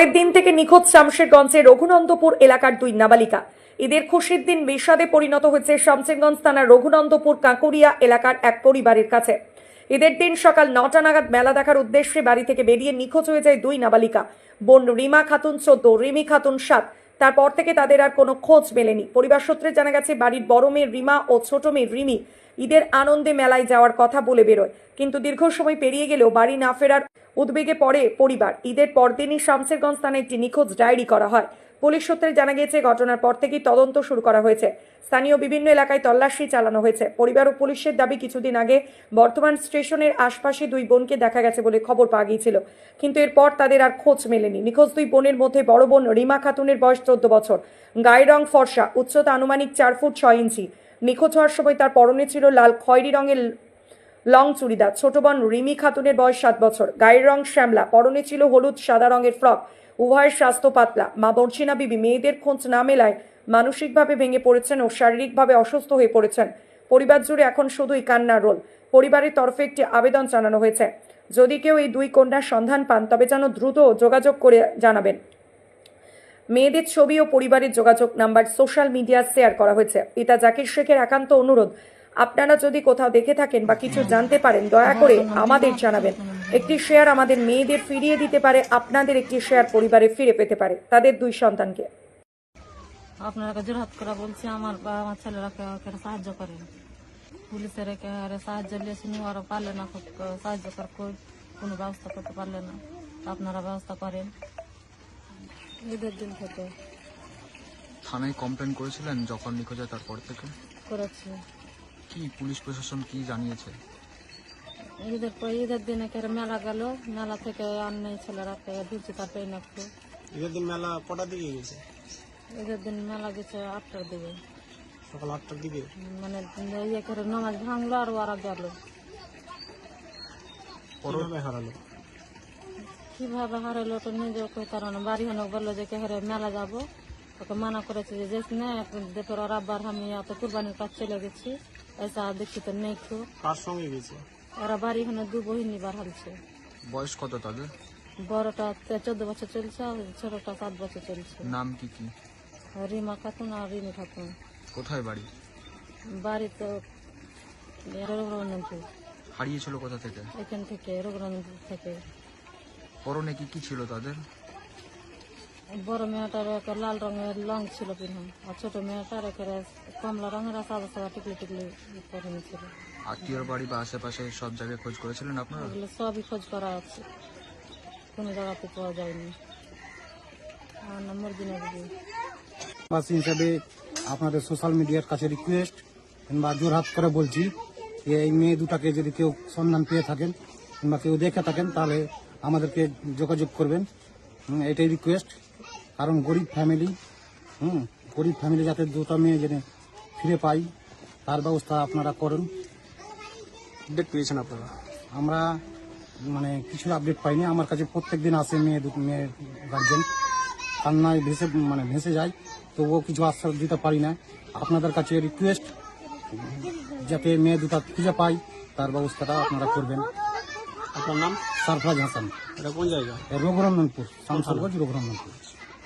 পরের দিন থেকে নিখোঁজ শামশেরগঞ্জের রঘুনন্দপুর এলাকার দুই নাবালিকা। ঈদের খুশির দিন বিষাদে পরিণত হয়েছে শামশেরগঞ্জ থানার রঘুনন্দপুর কাঁকুড়িয়া এলাকার এক পরিবারের কাছে। ঈদের দিন সকাল 9টা নাগাদ মেলা দেখার উদ্দেশ্যে বাড়ি থেকে বেরিয়ে নিখোঁজ হয়ে যায় দুই নাবালিকা। বোন রিমা খাতুন 14, রিমি খাতুন 7। তারপর থেকে তাদের আর কোনো খোঁজ মেলেনি। পরিবার সূত্রে জানা গেছে বাড়ির বড় মেয়ে রিমা ও ছোট মেয়ে রিমি ঈদের আনন্দে মেলায় যাওয়ার কথা বলে বেরোয়, কিন্তু দীর্ঘ সময় পেরিয়ে গেলেও বাড়ি না ফেরার উদ্বেগে পড়ে পরিবার। ঈদের পরদিনই শামশেরগঞ্জ থানায় একটি নিখোঁজ ডায়েরি করা হয়। পুলিশ সূত্রে জানা গিয়েছে ঘটনার পর থেকেই তদন্ত শুরু করা হয়েছে। স্থানীয় বিভিন্ন এলাকায় তল্লাশি চালানো হয়েছে। পরিবার ও পুলিশের দাবি, কিছুদিন আগে বর্ধমান স্টেশনের আশপাশে দুই বোনকে দেখা গেছে বলে খবর পাওয়া গিয়েছিল, কিন্তু এরপর তাদের আর খোঁজ মেলেনি। নিখোঁজ দুই বোনের মধ্যে বড় বোন রিমা খাতুনের বয়স 14 বছর, গায়ের রং ফর্সা, উচ্চতা আনুমানিক 4 ফুট 6 ইঞ্চি। নিখোঁজ হওয়ার সময় তার পরনে ছিল লাল খয়েরি রঙের লং চুড়িদার। ছোট বোন রিমি খাতুনের বয়স 7 বছর, গায়ের রং শ্যামলা, পরনে ছিল হলুদ সাদা রঙের ফ্রক। উভয়ের স্বাস্থ্য পাতলা। মা বর্ষিনা বিবি মেয়েদের খোঁজ না মেলায় মানসিকভাবে ভেঙে পড়েছেন ও শারীরিকভাবে অসুস্থ হয়ে পড়েছেন। পরিবার জুড়ে এখন শুধুই কান্নার রোল। পরিবারের তরফে একটি আবেদন জানানো হয়েছে, যদি কেউ এই দুই কন্যার সন্ধান পান তবে যেন দ্রুত যোগাযোগ করে জানাবেন। মেয়েদের ছবি ও পরিবারের যোগাযোগ নাম্বার সোশ্যাল মিডিয়া শেয়ার করা হয়েছে। পিতা জাকির শেখের একান্ত অনুরোধ, আপনারা যদি কোথাও দেখে থাকেন বা কিছু জানতে পারেন দয়া করে আমাদের জানাবেন। একটি শেয়ার আমাদের মেয়েদের ফিরিয়ে দিতে পারে, আপনাদের একটি শেয়ার পরিবারে ফিরে পেতে পারে তাদের দুই সন্তানকে। আপনারা জোরহাত করে বলছি, আমার বাবা আমার ছেলেরা সাহায্য করেন। পুলিশের সাহায্য নিয়েছেন, ওরা পারলে না, সাহায্য কোনো ব্যবস্থা করতে পারলে না, আপনারা ব্যবস্থা করেন। ঈদের দিন থেকে থানায় কমপ্লেন করেছিলেন যখন নিখোঁজ হয় তারপর থেকে? করেছি। কি পুলিশ প্রশাসন কি জানিয়েছে? ঈদের দিনে মেলা গেল, মেলা থেকে আর নেই, ছেলেরা ঢুকছে তার পেয়ে নাকতো। ঈদের দিন মেলা কটার দিকে গেছে? ঈদের দিন মেলা গেছে 8টার দিকে, সকাল 8টার দিকে। মানে ইয়ে করে নামাজ ভাঙলো আর ওরা গেল। কিভাবে হারালো? কিভাবে হারালো তো নিজেও কইতে পারো না। বাড়ি হনে বললো যে হেরে মেলা যাবো, ওকে মানা করেছে যে যাস না, দেখো ওর আব্বার আমি এত কুরবানির কাজ চলে গেছি, এসা দেখছি তো নেই। কার সঙ্গে গেছে? ওরা বাড়ি হনে দু বহিনী বার হালছে। বয়স কত তাদের? বড়টা 14 বছর চলছে আর ছোটটা 7 বছর চলছে। নাম কি কি? রিমা খাতুন আর রিমি খাতুন। কোথায় বাড়ি? বাড়ি তো রঘুনন্দপুর। হারিয়েছিল কোথা থেকে? এখান থেকে রঘুনন্দপুর থেকে। পরনে কি কি ছিল তাদের? বড় মেয়েটার একটা লাল রঙের লং ছিল পিছন, আর ছোট মেয়েটার একেবারে কমলা রঙের সাদা সাদা টিকলি টিকলি পরনে ছিল। আত্মীয়র বাড়ি বা আশেপাশে সব জায়গায় খোঁজ করেছিলেন আপনারা? এগুলো সবই খোঁজ করা আছে, কোনো জায়গাতে পাওয়া যায়নি। আমার নম্বর দিনে বাসী হিসাবে আপনাদের সোশ্যাল মিডিয়ার কাছে রিকোয়েস্ট কিংবা জোরহাত করে বলছি যে এই মেয়ে দুটাকে যদি কেউ সন্ধান পেয়ে থাকেন কিংবা কেউ দেখে থাকেন তাহলে আমাদেরকে যোগাযোগ করবেন। এটাই রিকোয়েস্ট, কারণ গরিব ফ্যামিলি, গরিব ফ্যামিলি যাতে দুটো মেয়ে যেন ফিরে পাই তার ব্যবস্থা আপনারা করুন। আপডেট পেয়েছেন আপনারা? আমরা মানে কিছু আপডেট পাইনি। আমার কাছে প্রত্যেক দিন আসে মেয়ের গার্জেন, কান্নায় ভেসে যায়, তবুও কিছু আশ্বাস দিতে পারি না। আপনাদের কাছে রিকোয়েস্ট যাতে মেয়ে দুটা খুঁজে পাই তার ব্যবস্থাটা আপনারা করবেন। আপনার নাম? সারফরাজ হাসান। এটা কোন জায়গা? রঘুনন্দপুর, শামশেরগঞ্জ রঘুনন্দপুর।